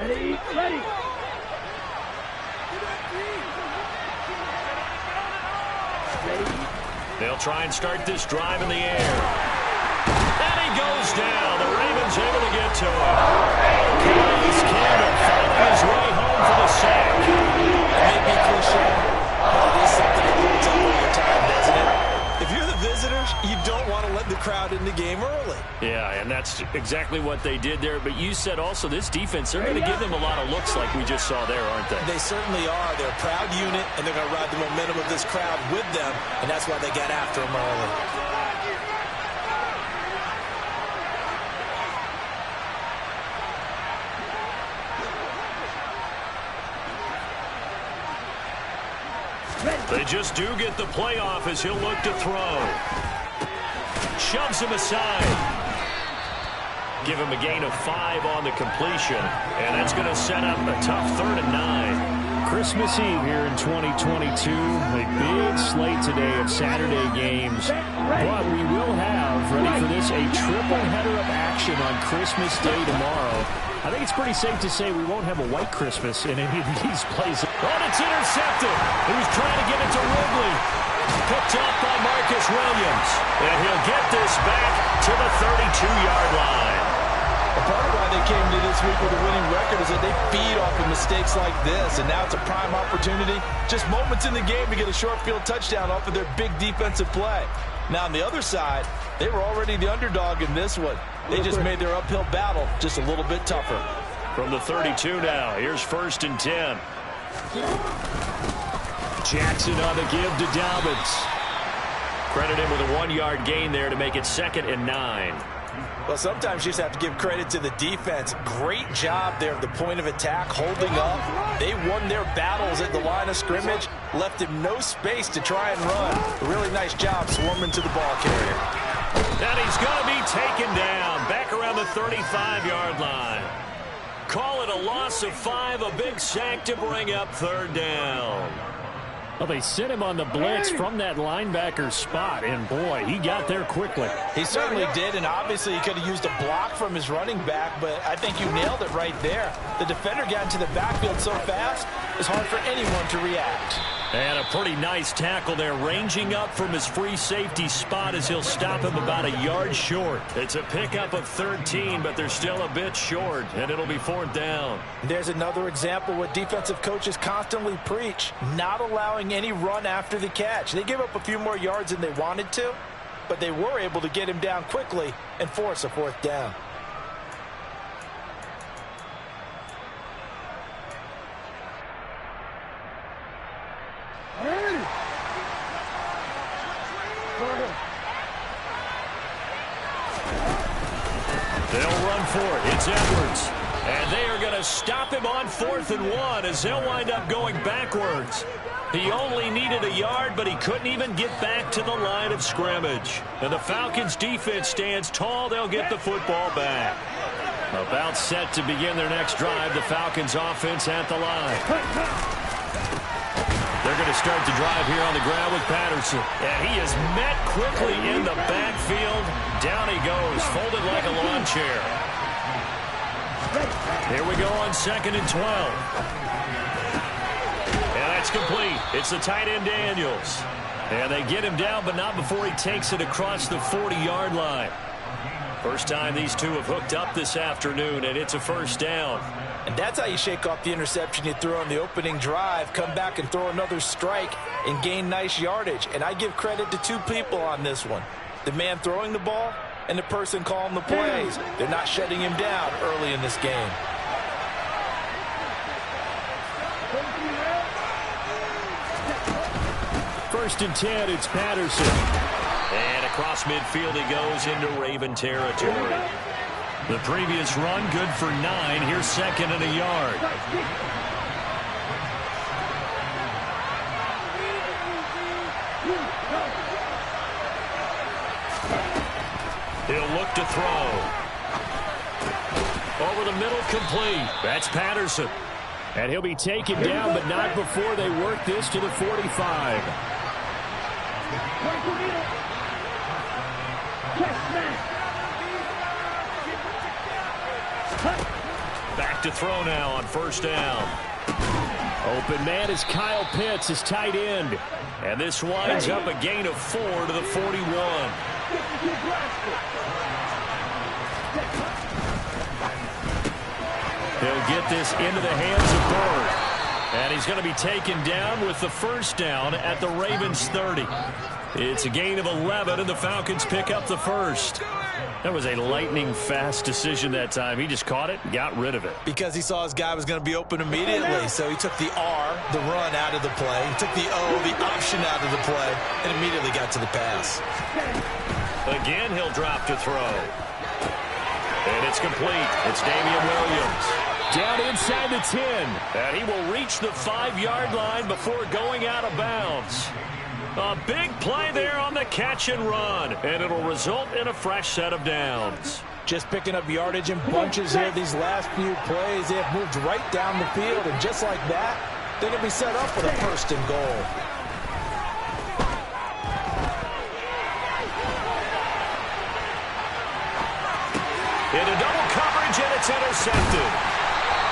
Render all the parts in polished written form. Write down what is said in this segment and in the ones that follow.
Ready. They'll try and start this drive in the air. And he goes down. The Ravens able to get to him. Calais Campbell finding his way home for the sack. It may be cliche, but it is something that builds up over time, doesn't it? If you're the visitors, you don't want to let the crowd in the game early. Yeah, and that's exactly what they did there. But you said also this defense, they're going to give them a lot of looks like we just saw there, aren't they? They certainly are. They're a proud unit, and they're going to ride the momentum of this crowd with them, and that's why they got after them early. They just do get the playoff as he'll look to throw. Shoves him aside. Give him a gain of 5 on the completion. And that's going to set up a tough 3rd and 9. Christmas Eve here in 2022. A big slate today of Saturday games. But we will have, ready for this, a triple header of action on Christmas Day tomorrow. I think it's pretty safe to say we won't have a white Christmas in any of these plays. And it's intercepted. He was trying to get it to Ridley. Picked up by Marcus Williams. And he'll get this back to the 32-yard line. Part of why they came to this week with a winning record is that they feed off of mistakes like this, and now it's a prime opportunity. Just moments in the game to get a short field touchdown off of their big defensive play. Now, on the other side, they were already the underdog in this one. They just made their uphill battle just a little bit tougher. From the 32 now, here's 1st and 10. Jackson on the give to Dobbins. Credit him with a 1-yard gain there to make it 2nd and 9. Well, sometimes you just have to give credit to the defense. Great job there at the point of attack, holding up. They won their battles at the line of scrimmage, left him no space to try and run. A really nice job swarming to the ball carrier. And he's going to be taken down back around the 35-yard line. Call it a loss of 5, a big sack to bring up 3rd down. Well, they sent him on the blitz from that linebacker spot, and boy, he got there quickly. He certainly did, and obviously he could have used a block from his running back, but I think you nailed it right there. The defender got into the backfield so fast, it's hard for anyone to react. And a pretty nice tackle there, ranging up from his free safety spot as he'll stop him about a yard short. It's a pickup of 13, but they're still a bit short, and it'll be 4th down. There's another example what defensive coaches constantly preach, not allowing any run after the catch. They give up a few more yards than they wanted to, but they were able to get him down quickly and force a 4th down. They'll run for it. It's Edwards. And they are going to stop him on 4th and 1 as they'll wind up going backwards. He only needed a yard, but he couldn't even get back to the line of scrimmage. And the Falcons' defense stands tall. They'll get the football back. About set to begin their next drive, the Falcons' offense at the line. They're going to start the drive here on the ground with Patterson. And he is met quickly in the backfield. Down he goes, folded like a lawn chair. Here we go on 2nd and 12. And that's complete. It's the tight end Daniels. And they get him down, but not before he takes it across the 40-yard line. First time these two have hooked up this afternoon, and it's a 1st down. And that's how you shake off the interception you threw on the opening drive, come back and throw another strike and gain nice yardage. And I give credit to 2 people on this one. The man throwing the ball and the person calling the plays. They're not shutting him down early in this game. First and 10, it's Patterson. And across midfield he goes into Raven territory. The previous run good for 9. Here's 2nd and a yard. He'll look to throw. Over the middle, complete. That's Patterson. And he'll be taken down, but not before they work this to the 45. Back to throw now on first down. Open man is Kyle Pitts, his tight end. And this winds up a gain of 4 to the 41. He'll get this into the hands of Bird. And he's going to be taken down with the first down at the Ravens 30. It's a gain of 11, and the Falcons pick up the first. That was a lightning-fast decision that time. He just caught it and got rid of it. Because he saw his guy was going to be open immediately. So he took the R, the run, out of the play. He took the O, the option, out of the play, and immediately got to the pass. Again, he'll drop to throw. And it's complete. It's Damian Williams. Down inside the 10. And he will reach the 5-yard line before going out of bounds. A big play there on the catch and run, and it'll result in a fresh set of downs. Just picking up yardage in bunches here these last few plays. They have moved right down the field, and just like that, they're going to be set up with a first and goal. Into double coverage, and it's intercepted.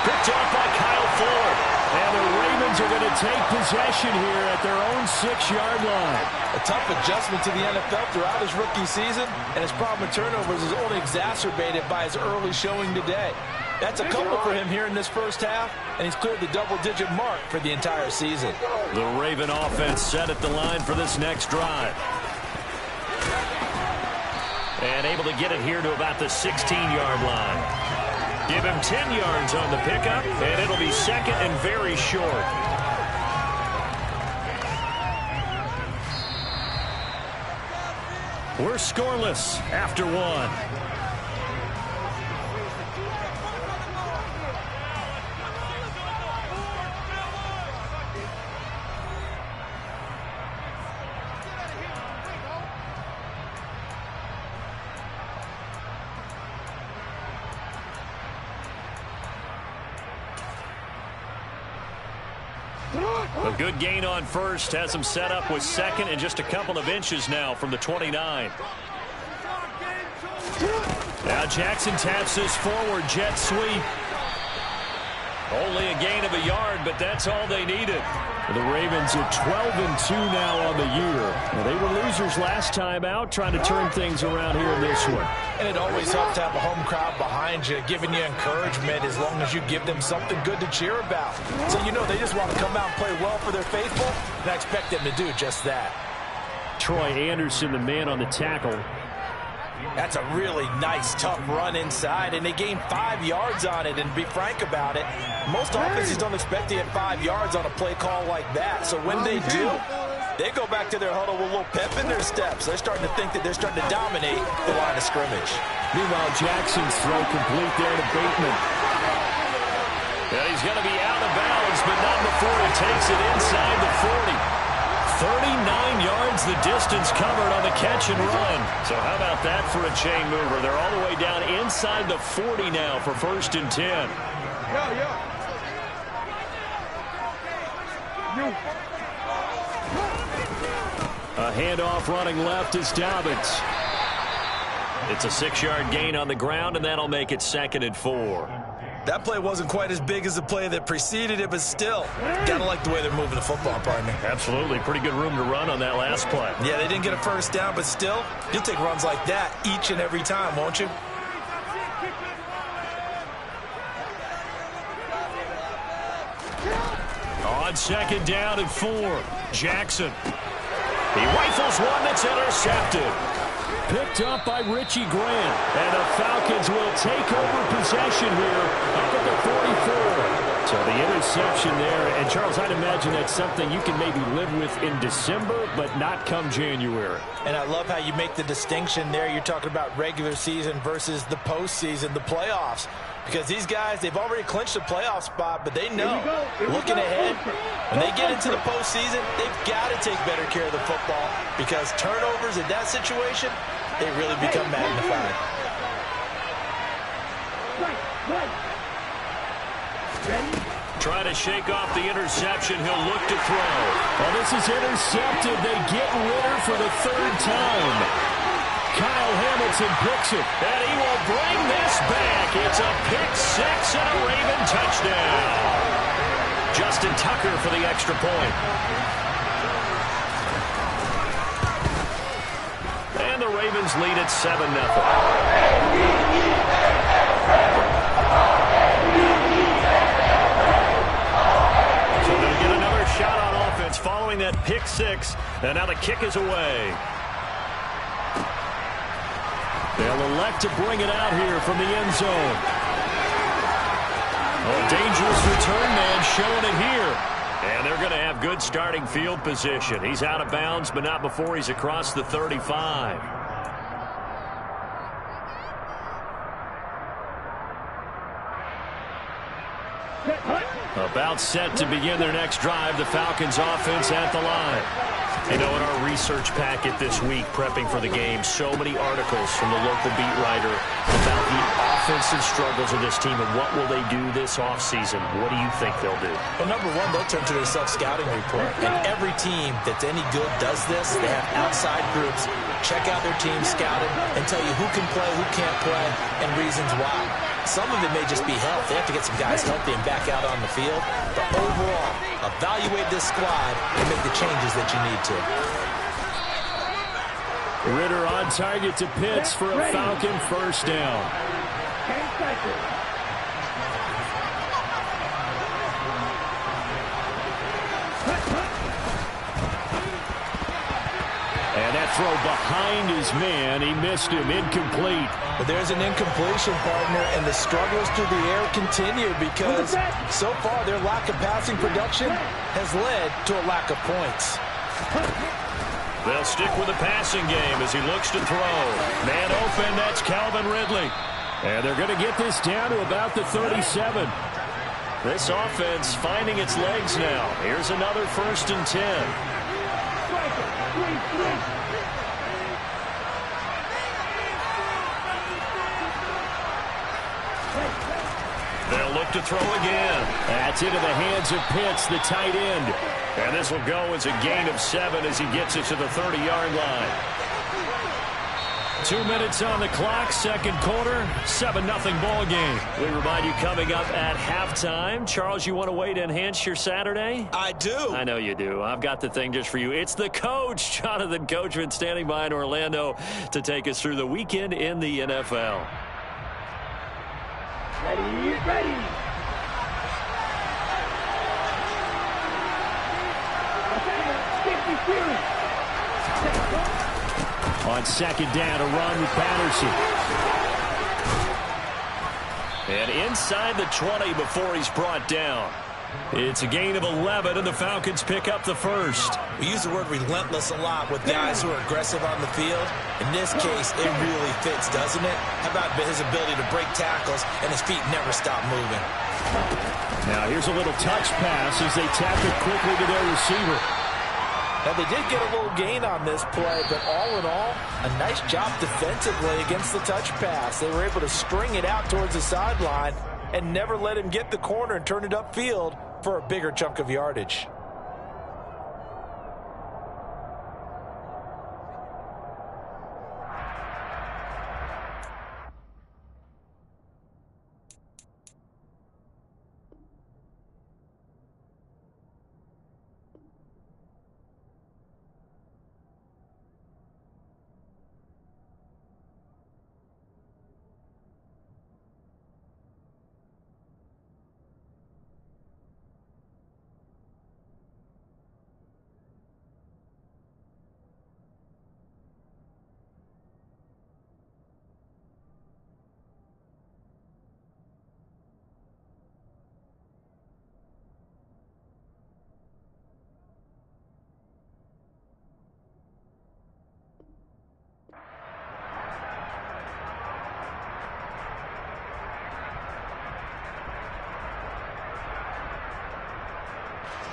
Picked off by Kyle Ford. And the Ravens are going to take possession here at their own 6-yard line. A tough adjustment to the NFL throughout his rookie season, and his problem with turnovers is only exacerbated by his early showing today. That's a couple for him here in this first half, and he's cleared the double-digit mark for the entire season. The Raven offense set at the line for this next drive. And able to get it here to about the 16-yard line. Give him 10 yards on the pickup, and it'll be second and very short. We're scoreless after one. A good gain on first, has him set up with second and just a couple of inches now from the 29. Now Jackson taps this forward jet sweep. Only a gain of a yard, but that's all they needed. The Ravens are 12-2 now on the year. Well, they were losers last time out, trying to turn things around here in this one. And it always helps to have a home crowd behind you, giving you encouragement as long as you give them something good to cheer about. So you know they just want to come out and play well for their faithful, and I expect them to do just that. Troy Anderson, the man on the tackle. That's a really nice, tough run inside, and they gained 5 yards on it. And to be frank about it, most offenses don't expect to get 5 yards on a play call like that. So when they do, they go back to their huddle with a little pep in their steps. They're starting to think that they're starting to dominate the line of scrimmage. Meanwhile, Jackson's throw complete there to Bateman. And he's going to be out of bounds, but not before he takes it inside the 40. 39 yards the distance covered on the catch and run. So how about that for a chain mover? They're all the way down inside the 40 now for first and 10. A handoff running left is Dobbins. It's a 6-yard gain on the ground, and that'll make it second and 4. That play wasn't quite as big as the play that preceded it, but still, gotta like the way they're moving the football, partner. Absolutely. Pretty good room to run on that last play. Yeah, they didn't get a first down, but still, you'll take runs like that each and every time, won't you? On second down and 4, Jackson. He rifles one that's intercepted. Picked up by Richie Grant. And the Falcons will take over possession here up at the 44. So the interception there. And, Charles, I'd imagine that's something you can maybe live with in December, but not come January. And I love how you make the distinction there. You're talking about regular season versus the postseason, the playoffs. Because these guys, they've already clinched a playoff spot, but they know, looking ahead, when they get into the postseason, they've got to take better care of the football because turnovers in that situation, they really become magnified. Trying to shake off the interception. He'll look to throw. Well, this is intercepted. They get Ritter for the third time. Kyle Hamilton picks it. And he will bring this back. It's a pick six and a Raven touchdown. Justin Tucker for the extra point. And the Ravens lead at 7-0. So they'll get another shot on offense following that pick six. And now the kick is away. They'll elect to bring it out here from the end zone. Oh, dangerous return man showing it here. And they're going to have good starting field position. He's out of bounds, but not before he's across the 35. About set to begin their next drive. The Falcons offense at the line. You know, in our research packet this week, prepping for the game, so many articles from the local beat writer about the offensive struggles of this team and what will they do this offseason. What do you think they'll do? Well, number one, they'll turn to their self-scouting report. And every team that's any good does this. They have outside groups, check out their team, scout it, and tell you who can play, who can't play, and reasons why. Some of it may just be health. They have to get some guys healthy and back out on the field. But overall, evaluate this squad and make the changes that you need to. Ritter on target to Pitts for a Falcon first down. And that throw behind his man. He missed him. Incomplete. But there's an incompletion, partner, and the struggles through the air continue because so far their lack of passing production has led to a lack of points. They'll stick with the passing game as he looks to throw. Man open, that's Calvin Ridley. And they're going to get this down to about the 37. This offense finding its legs now. Here's another 1st and 10. They'll look to throw again. That's into the hands of Pitts, the tight end. And this will go as a gain of 7 as he gets it to the 30-yard line. 2 minutes on the clock, second quarter, 7-0 ball game. We remind you coming up at halftime. Charles, you want a way to enhance your Saturday? I do. I know you do. I've got the thing just for you. It's the coach, Jonathan Coachman, standing by in Orlando to take us through the weekend in the NFL. Ready. On second down, a run with Patterson. And inside the 20 before he's brought down. It's a gain of 11, and the Falcons pick up the first. We use the word relentless a lot with guys who are aggressive on the field. In this case, it really fits, doesn't it? How about his ability to break tackles and his feet never stop moving? Now here's a little touch pass as they tap it quickly to their receiver. Now, they did get a little gain on this play, but all in all, a nice job defensively against the touch pass. They were able to string it out towards the sideline and never let him get the corner and turn it upfield for a bigger chunk of yardage.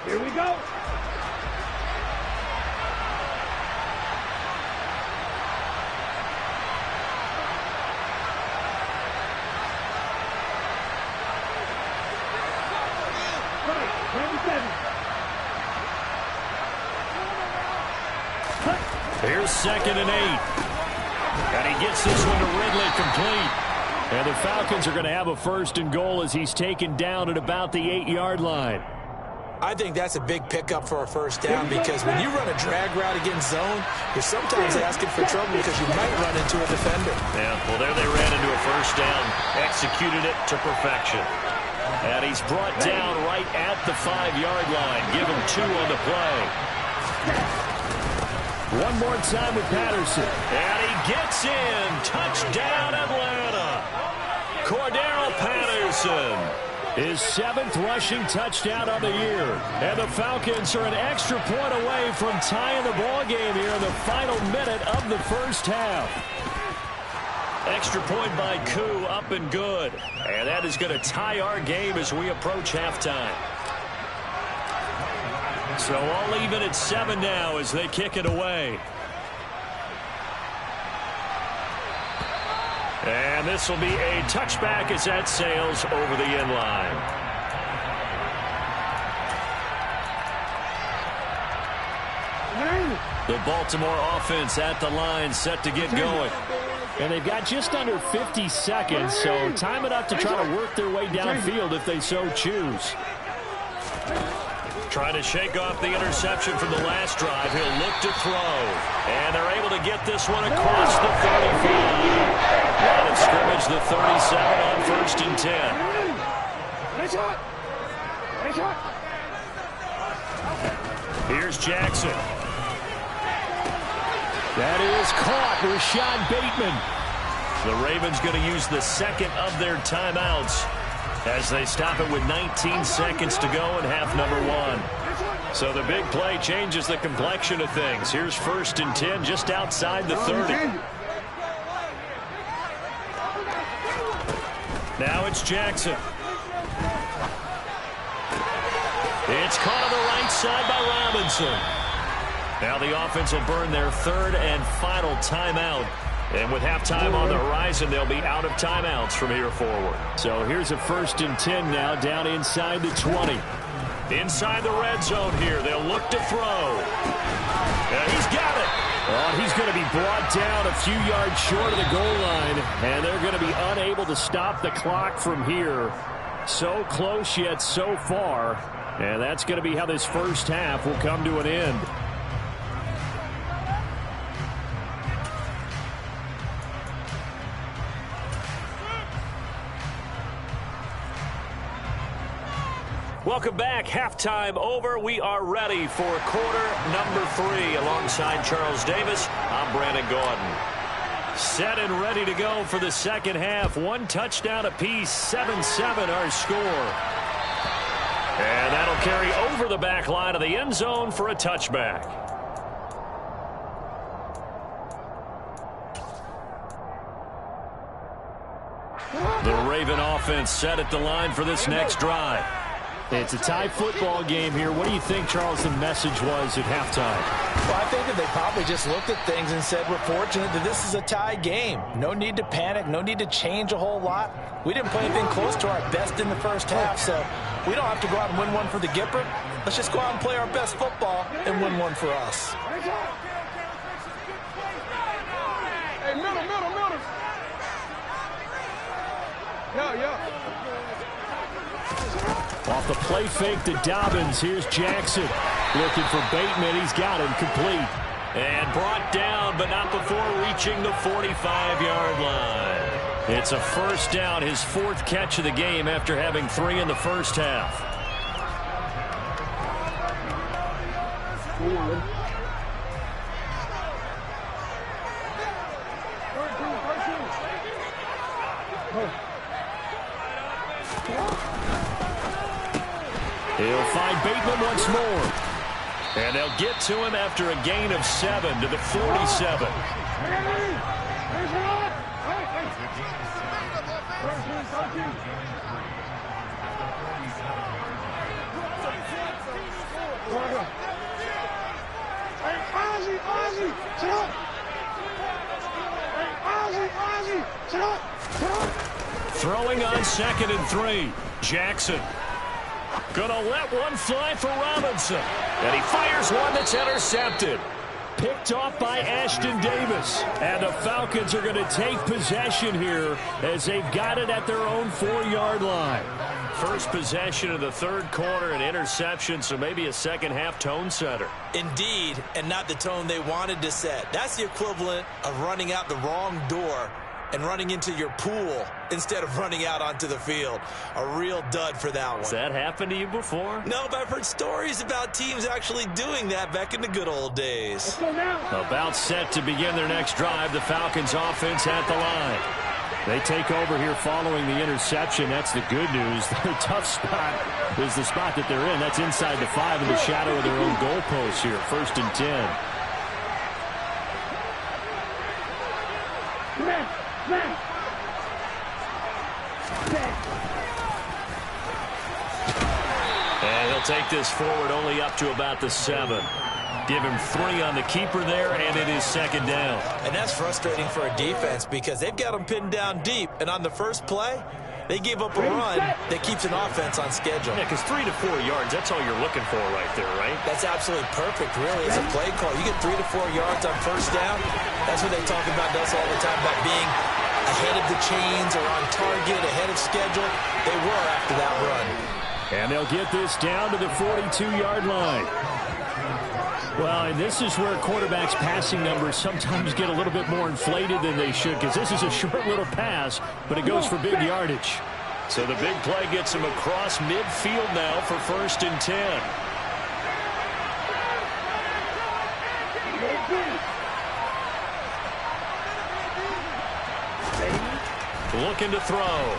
Here we go. Here's 2nd and 8. And he gets this one to Ridley complete. And the Falcons are going to have a 1st and goal as he's taken down at about the 8-yard line. I think that's a big pickup for a 1st down because when you run a drag route against zone, you're sometimes asking for trouble because you might run into a defender. Yeah, well, there they ran into a 1st down, executed it to perfection. And he's brought down right at the 5-yard line. Give him 2 on the play. One more time with Patterson. And he gets in. Touchdown, Atlanta. Cordero Patterson. His 7th rushing touchdown of the year. And the Falcons are an extra point away from tying the ball game here in the final minute of the 1st half. Extra point by Koo, up and good. And that is going to tie our game as we approach halftime. So all even at 7 now as they kick it away. And this will be a touchback as that sails over the end line. The Baltimore offense at the line set to get going. And they've got just under 50 seconds, so time enough to try to work their way downfield if they so choose. Trying to shake off the interception from the last drive. He'll look to throw. And they're able to get this one across the 35. Line of scrimmage, the 37 on 1st and 10. Here's Jackson. That is caught. Rashad Bateman. The Ravens going to use the 2nd of their timeouts as they stop it with 19 seconds to go in half number 1. So the big play changes the complexion of things. Here's 1st and 10 just outside the 30. Now it's Jackson. It's caught on the right side by Robinson. Now the offense will burn their 3rd and final timeout. And with halftime on the horizon, they'll be out of timeouts from here forward. So here's a 1st and 10 now down inside the 20. Inside the red zone here. They'll look to throw. And he's got it. Oh, he's going to be brought down a few yards short of the goal line. And they're going to be unable to stop the clock from here. So close yet so far. And that's going to be how this 1st half will come to an end. Welcome back. Halftime over. We are ready for quarter number 3. Alongside Charles Davis, I'm Brandon Gordon. Set and ready to go for the 2nd half. 1 touchdown apiece. 7-7 our score. And that'll carry over the back line of the end zone for a touchback. The Raven offense set at the line for this next drive. It's a tie football game here. What do you think, Charles, the message was at halftime? Well, I think that they probably just looked at things and said, we're fortunate that this is a tie game. No need to panic. No need to change a whole lot. We didn't play anything close to our best in the 1st half, so we don't have to go out and win one for the Gipper. Let's just go out and play our best football and win one for us. Hey, middle. Yo. Off the play fake to Dobbins. Here's Jackson. Looking for Bateman. He's got him complete. And brought down, but not before reaching the 45-yard line. It's a 1st down, his 4th catch of the game after having 3 in the 1st half. He'll find Bateman once more. And they'll get to him after a gain of 7 to the 47. Throwing on 2nd and 3. Jackson. Gonna let one fly for Robinson. And he fires one that's intercepted. picked off by Ashton Davis. And the Falcons are going to take possession here as they've got it at their own 4-yard line. First possession of the third quarter, an interception, so maybe a second-half tone setter. Indeed, and not the tone they wanted to set. That's the equivalent of running out the wrong door and running into your pool instead of running out onto the field. A real dud for that one. Has that happened to you before? No, but I've heard stories about teams actually doing that back in the good old days. About set to begin their next drive, the Falcons offense at the line. They take over here following the interception. That's the good news. Their tough spot is the spot that they're in. That's inside the 5 in the shadow of their own goalpost here. 1st and 10. And he'll take this forward only up to about the 7. Give him 3 on the keeper there, and it is 2nd down. And that's frustrating for a defense because they've got them pinned down deep. And on the first play, they gave up a run that keeps an offense on schedule. Yeah, because 3 to 4 yards, that's all you're looking for right there, right? That's absolutely perfect, really, as a play call. You get 3 to 4 yards on first down. That's what they talk about us all the time, about being ahead of the chains or on target, ahead of schedule. They were after that run. And they'll get this down to the 42-yard line. Well, and this is where quarterbacks' passing numbers sometimes get a little bit more inflated than they should, because this is a short little pass, but it goes for big yardage. So the big play gets him across midfield now for 1st and 10. Looking to throw.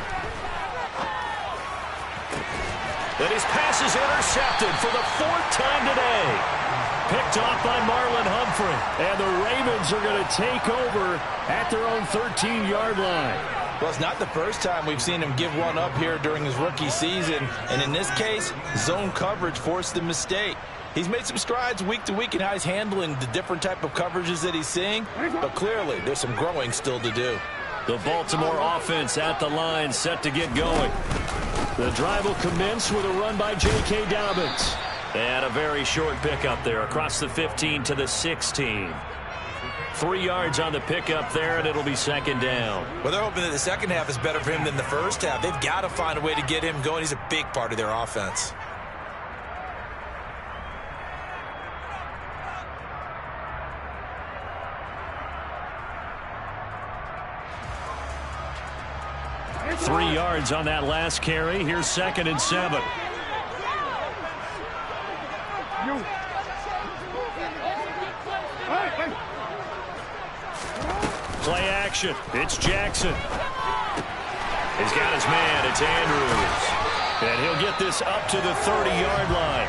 And his pass is intercepted for the 4th time today. Picked off by Marlon Humphrey. And the Ravens are going to take over at their own 13-yard line. Well, it's not the first time we've seen him give one up here during his rookie season. And in this case, zone coverage forced the mistake. He's made some strides week to week in how he's handling the different type of coverages that he's seeing. But clearly, there's some growing still to do. The Baltimore offense at the line, set to get going. The drive will commence with a run by J.K. Dobbins. And a very short pickup there across the 15 to the 16. 3 yards on the pickup there, and it'll be 2nd down. Well, they're hoping that the second half is better for him than the first half. They've got to find a way to get him going. He's a big part of their offense. Three yards on that last carry. Here's 2nd and 7. Play action. It's Jackson. He's got his man. It's Andrews. And he'll get this up to the 30-yard line.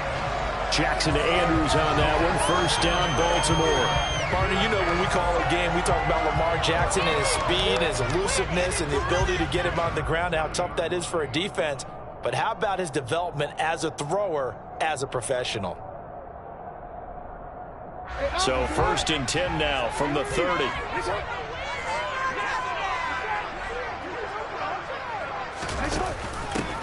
Jackson to Andrews on that one. 1st down, Baltimore. Partner, you know when we call a game, we talk about Lamar Jackson and his speed, and his elusiveness, and the ability to get him on the ground, how tough that is for a defense. But how about his development as a thrower, as a professional? So 1st and 10 now from the 30.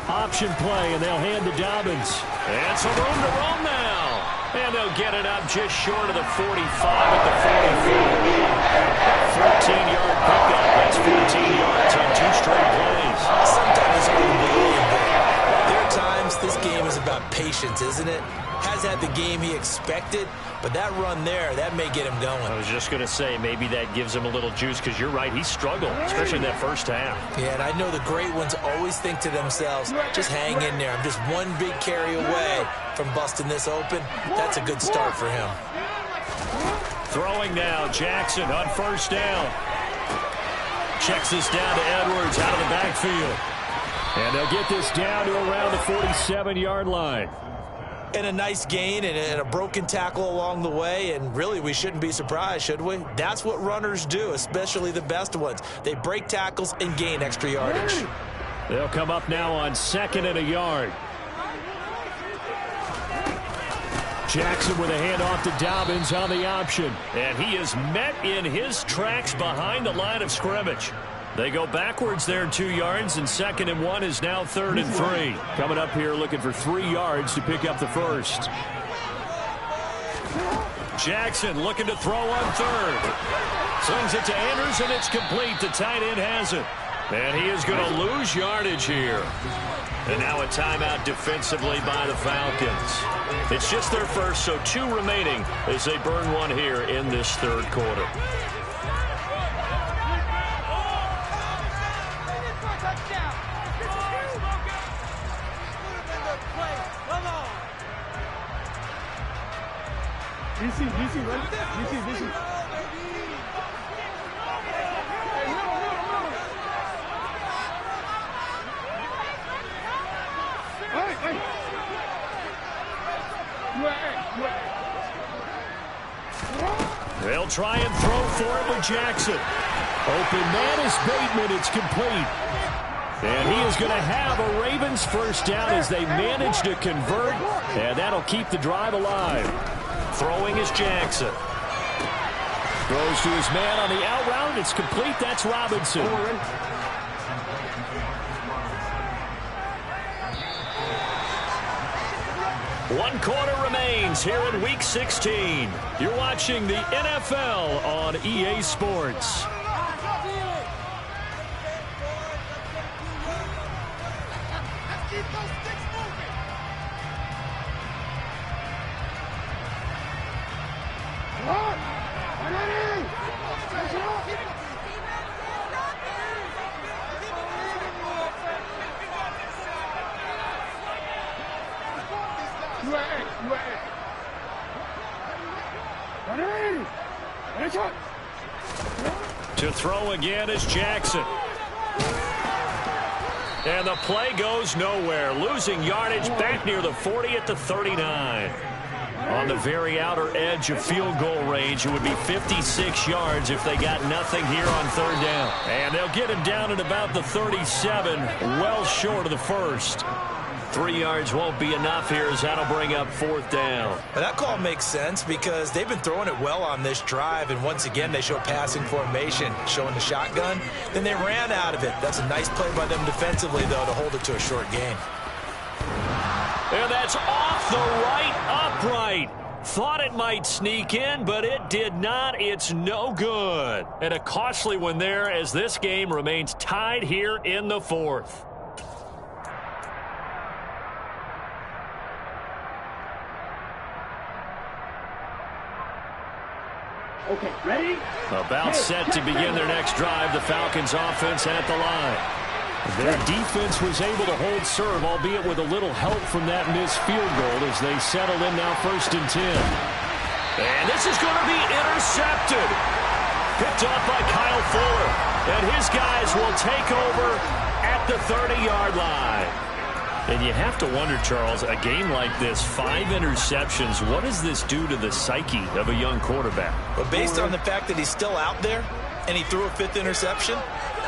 Option play, and they'll hand to Dobbins. And some room to roam now. And they'll get it up just short of the 45 at the 44. 14-yard pickup. That's 14 yards on 2 straight plays. Sometimes it's hard to believe, but there are times this game is about patience, isn't it? Has had the game he expected, but that run there, that may get him going. I was just going to say, maybe that gives him a little juice, because you're right, he struggled, especially in that first half. Yeah, and I know the great ones always think to themselves, just hang in there. I'm just one big carry away from busting this open. That's a good start for him. Throwing now, Jackson on 1st down. Checks this down to Edwards out of the backfield. And they'll get this down to around the 47-yard line. And a nice gain and a broken tackle along the way, and really we shouldn't be surprised, should we? That's what runners do, especially the best ones. They break tackles and gain extra yardage. They'll come up now on 2nd and a yard. Jackson with a handoff to Dobbins on the option. And he is met in his tracks behind the line of scrimmage. They go backwards there 2 yards, and 2nd and 1 is now 3rd and 3. Coming up here looking for 3 yards to pick up the first. Jackson looking to throw on third. Slings it to Andrews, and it's complete. The tight end has it. And he is going to lose yardage here. And now a timeout defensively by the Falcons. It's just their first, so 2 remaining as they burn one here in this third quarter. DC, ready? DC. They'll try and throw for it with Jackson. Open man is Bateman. It's complete. And he is going to have a Ravens first down as they manage to convert. And that'll keep the drive alive. Throwing is Jackson. Throws to his man on the out route. It's complete. That's Robinson. One quarter remains here in Week 16. You're watching the NFL on EA Sports. To throw again is Jackson. And the play goes nowhere. Losing yardage back near the 40 at the 39. On the very outer edge of field goal range, it would be 56 yards if they got nothing here on third down. And they'll get him down at about the 37, well short of the first. 3 yards won't be enough here as that'll bring up fourth down. But that call makes sense because they've been throwing it well on this drive, and once again they show passing formation, showing the shotgun. Then they ran out of it. That's a nice play by them defensively, though, to hold it to a short gain. And that's off the right upright. Thought it might sneak in, but it did not. It's no good. And a costly one there as this game remains tied here in the fourth. Okay, ready? About set to begin their next drive. The Falcons offense at the line. Their defense was able to hold serve, albeit with a little help from that missed field goal as they settle in now 1st and 10. And this is going to be intercepted. Picked up by Kyle Fuller. And his guys will take over at the 30-yard line. And you have to wonder, Charles, a game like this, 5 interceptions, what does this do to the psyche of a young quarterback? But based on the fact that he's still out there and he threw a 5th interception,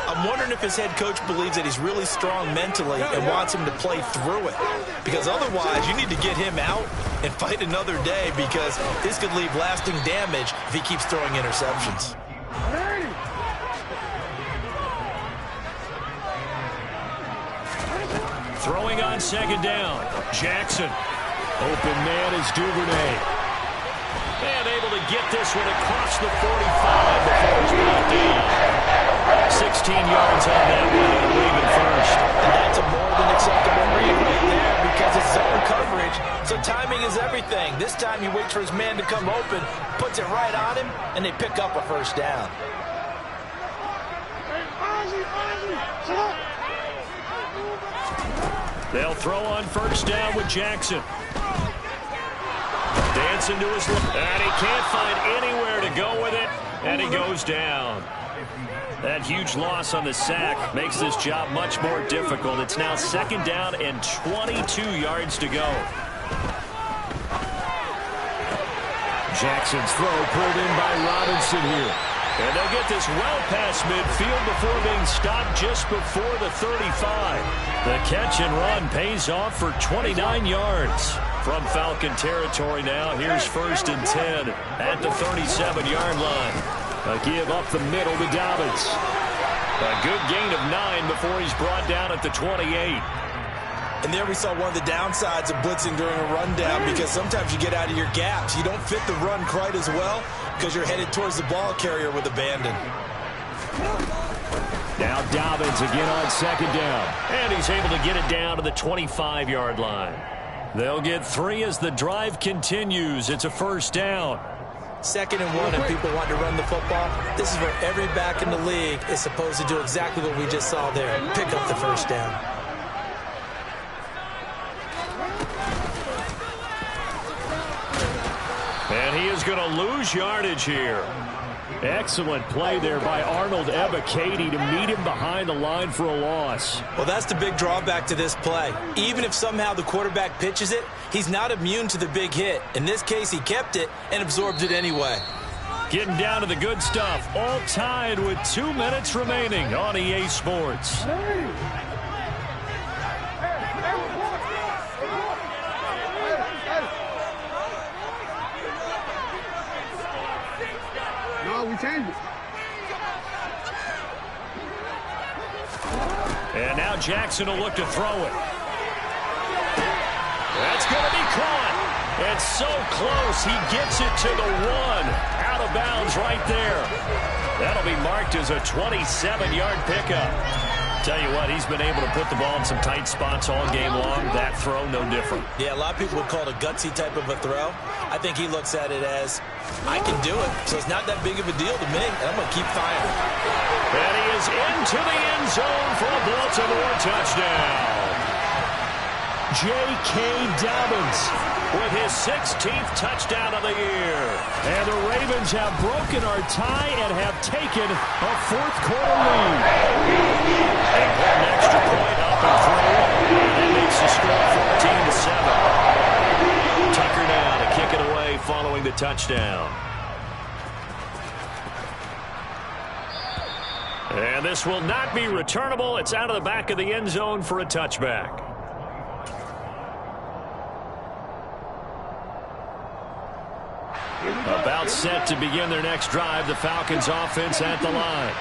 I'm wondering if his head coach believes that he's really strong mentally and wants him to play through it. Because otherwise, you need to get him out and fight another day because this could leave lasting damage if he keeps throwing interceptions. Throwing on 2nd down. Jackson. Open man is Duvernay. And able to get this one across the 45 before it's brought down. 16 yards on that one, and leaving first. And that's a more than acceptable read right there because it's zone coverage, so timing is everything. This time he waits for his man to come open, puts it right on him, and they pick up a first down. They'll throw on 1st down with Jackson. Dancing to his left, and he can't find anywhere to go with it, and he goes down. That huge loss on the sack makes this job much more difficult. It's now 2nd down and 22 yards to go. Jackson's throw pulled in by Robinson here. And they'll get this well past midfield before being stopped just before the 35. The catch and run pays off for 29 yards. From Falcon territory now, here's 1st and 10 at the 37-yard line. A give up the middle to Dobbins. A good gain of 9 before he's brought down at the 28. And there we saw one of the downsides of blitzing during a rundown, because sometimes you get out of your gaps. You don't fit the run quite as well because you're headed towards the ball carrier with abandon. Now Dobbins again on second down. And he's able to get it down to the 25-yard line. They'll get 3 as the drive continues. It's a first down. 2nd and 1, and people want to run the football. This is where every back in the league is supposed to do exactly what we just saw there. Pick up the first down. And he is going to lose yardage here. Excellent play there by Arnold Ebiketie to meet him behind the line for a loss. Well, that's the big drawback to this play. Even if somehow the quarterback pitches it, he's not immune to the big hit. In this case, he kept it and absorbed it anyway. Getting down to the good stuff. All tied with 2 minutes remaining on EA Sports. We changed it. And now Jackson will look to throw it. That's going to be caught. It's so close. He gets it to the 1. Out of bounds right there. That'll be marked as a 27-yard pickup. Tell you what, he's been able to put the ball in some tight spots all game long. That throw, no different. Yeah, a lot of people would call it a gutsy type of a throw. I think he looks at it as, I can do it, so it's not that big of a deal to me, and I'm going to keep firing. And he is into the end zone for a Baltimore touchdown. J.K. Dobbins with his 16th touchdown of the year. And the Ravens have broken our tie and have taken a fourth-quarter lead. And one extra point up and through. That makes the score 14-7. Tucker now to kick it away following the touchdown. And this will not be returnable. It's out of the back of the end zone for a touchback. About set to begin their next drive, the Falcons offense at the line.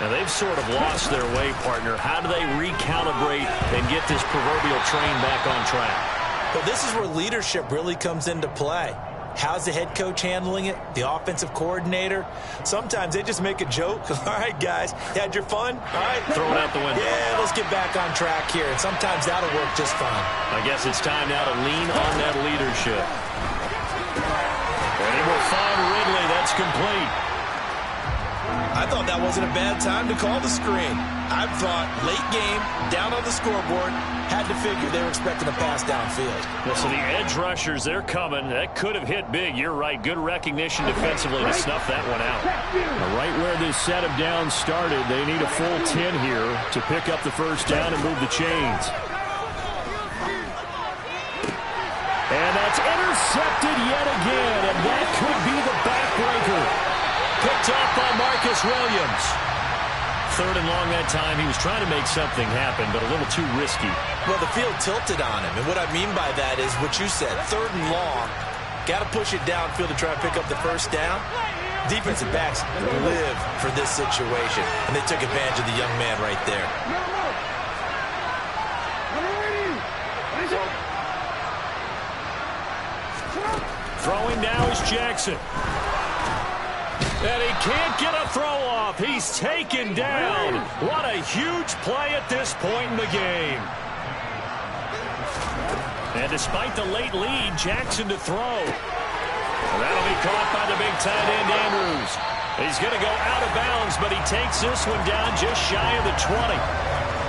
Now they've sort of lost their way, partner. How do they recalibrate and get this proverbial train back on track? Well, this is where leadership really comes into play. How's the head coach handling it? The offensive coordinator? Sometimes they just make a joke. All right, guys, you had your fun? All right. Throw it out the window. Yeah, let's get back on track here. And sometimes that'll work just fine. I guess it's time now to lean on that leadership. And he will find Ridley. That's complete. I thought that wasn't a bad time to call the screen. I thought late game, down on the scoreboard, had to figure they were expecting a pass downfield. Well, so the edge rushers, they're coming. That could have hit big. You're right. Good recognition defensively to snuff that one out. Right where this set of downs started, they need a full 10 here to pick up the first down and move the chains. And that's intercepted yet again, and that could be the backbreaker. Picked off by Marcus Williams. 3rd and long that time. He was trying to make something happen, but a little too risky. Well, the field tilted on him, and what I mean by that is what you said, 3rd and long. Got to push it downfield to try and pick up the first down. Defensive backs live for this situation, and they took advantage of the young man right there. Throwing now is Jackson. And he can't get a throw off. He's taken down. What a huge play at this point in the game. And despite the late lead, Jackson to throw. That'll be caught by the big tight end, Andrews. He's going to go out of bounds, but he takes this one down just shy of the 20.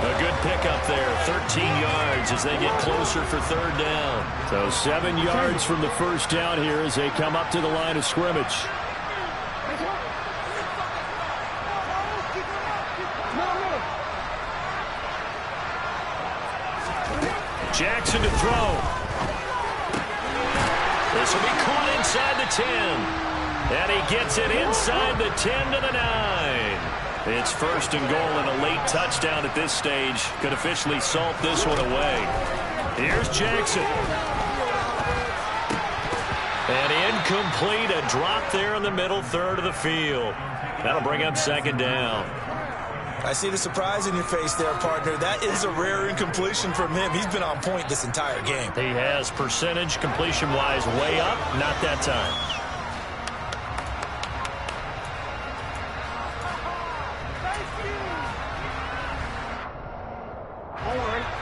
A good pickup there, 13 yards as they get closer for 3rd down. So 7 yards from the first down here as they come up to the line of scrimmage. Jackson to throw. This will be caught inside the 10. And he gets it inside the 10 to the 9. It's 1st and goal, and a late touchdown at this stage could officially salt this one away. Here's Jackson. And incomplete, a drop there in the middle 3rd of the field. That'll bring up 2nd down. I see the surprise in your face there, partner. That is a rare incompletion from him. He's been on point this entire game. He has percentage completion-wise way up, not that time.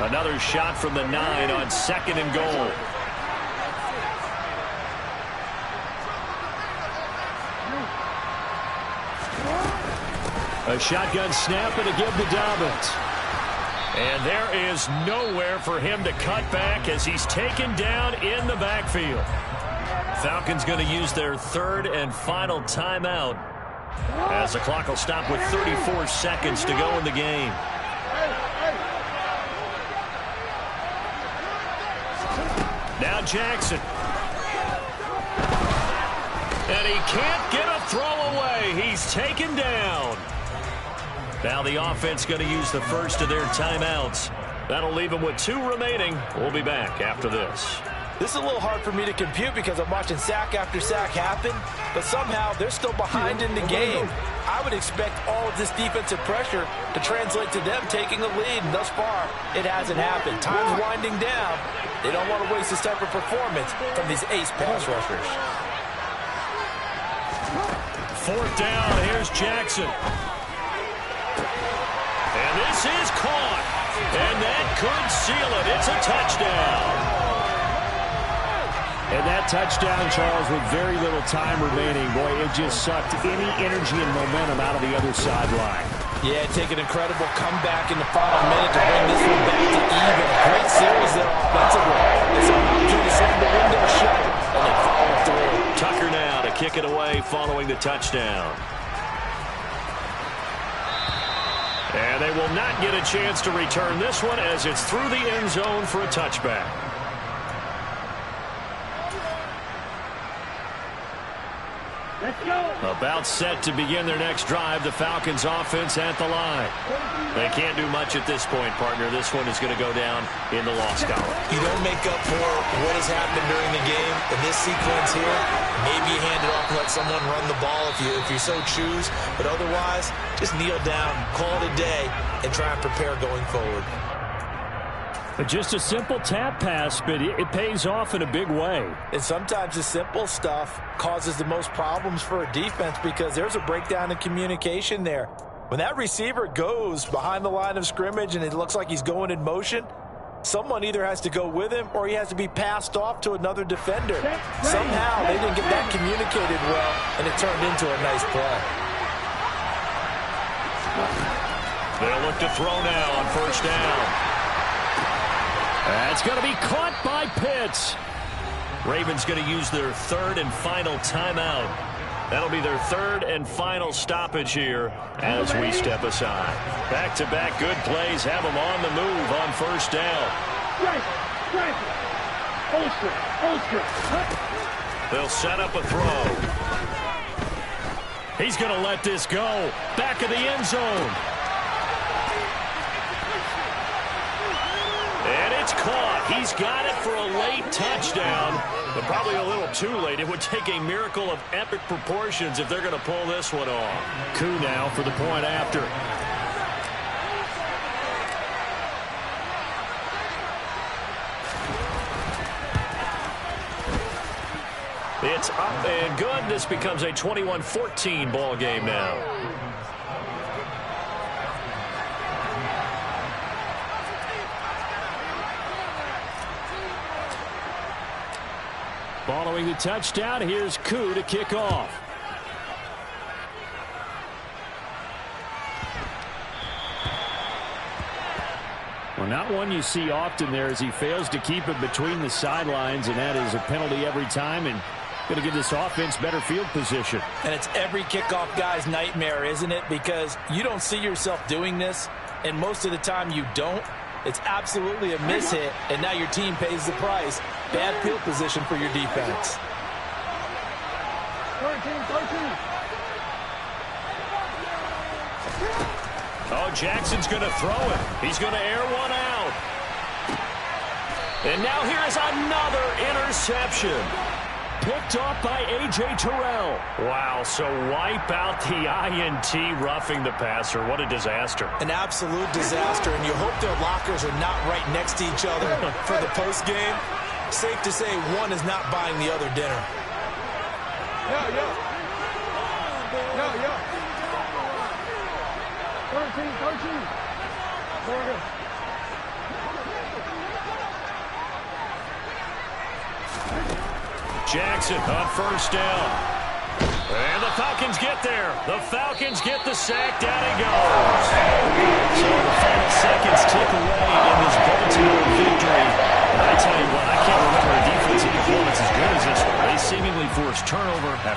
Another shot from the 9 on 2nd and goal. A shotgun snap and a give to Dobbins. And there is nowhere for him to cut back as he's taken down in the backfield. Falcons going to use their 3rd and final timeout as the clock will stop with 34 seconds to go in the game. Now Jackson. And he can't get a throw away. He's taken down. Now the offense going to use the first of their timeouts. That'll leave them with 2 remaining. We'll be back after this. This is a little hard for me to compute because I'm watching sack after sack happen, but somehow they're still behind in the game. I would expect all of this defensive pressure to translate to them taking a lead, and thus far, it hasn't happened. Time's winding down. They don't want to waste this type of performance from these ace pass rushers. 4th down, here's Jackson. And this is caught. And that could seal it. It's a touchdown. And that touchdown, Charles, with very little time remaining. Boy, it just sucked any energy and momentum out of the other sideline. Yeah, take an incredible comeback in the final minute to bring this one back to even. Great series there offensively. They saw an opportunity to slam the window shut, and they followed through. Tucker now to kick it away following the touchdown. And they will not get a chance to return this one as it's through the end zone for a touchback. Let's go. About set to begin their next drive, the Falcons offense at the line. They can't do much at this point, partner. This one is going to go down in the loss column. You don't make up for what has happened during the game in this sequence here. Maybe you hand it off and let someone run the ball if you so choose. But otherwise, just kneel down, call it a day, and try and prepare going forward. Just a simple tap pass, but it pays off in a big way. And sometimes the simple stuff causes the most problems for a defense because there's a breakdown in communication there. When that receiver goes behind the line of scrimmage and it looks like he's going in motion, someone either has to go with him or he has to be passed off to another defender. Somehow they didn't get that communicated well, and it turned into a nice play. They'll look to throw now on 1st down. That's going to be caught by Pitts. Ravens going to use their 3rd and final timeout. That'll be their 3rd and final stoppage here as we step aside. Back-to-back good plays have them on the move on 1st down. They'll set up a throw. He's going to let this go. Back of the end zone. And it's caught. He's got it for a late touchdown, but probably a little too late. It would take a miracle of epic proportions if they're going to pull this one off. Coup now for the point after. It's up and good. This becomes a 21-14 ball game now. Following the touchdown, here's Koo to kick off. Well, not one you see often there as he fails to keep it between the sidelines, and that is a penalty every time and going to give this offense better field position. And it's every kickoff guy's nightmare, isn't it? Because you don't see yourself doing this, and most of the time you don't. It's absolutely a mishit, and now your team pays the price. Bad field position for your defense. 13. Oh, Jackson's going to throw it. He's going to air one out. And now here is another interception. picked off by A.J. Terrell. Wow, so wipe out the INT roughing the passer. What a disaster. An absolute disaster, and you hope their lockers are not right next to each other for the postgame. Safe to say one is not buying the other dinner. Yo. 13. Jackson on first down. And the Falcons get there. The Falcons get the sack. Down he goes. So the final seconds tick away in this Baltimore victory. And I tell you what, I can't remember a defensive performance as good as this one. They seemingly forced turnover after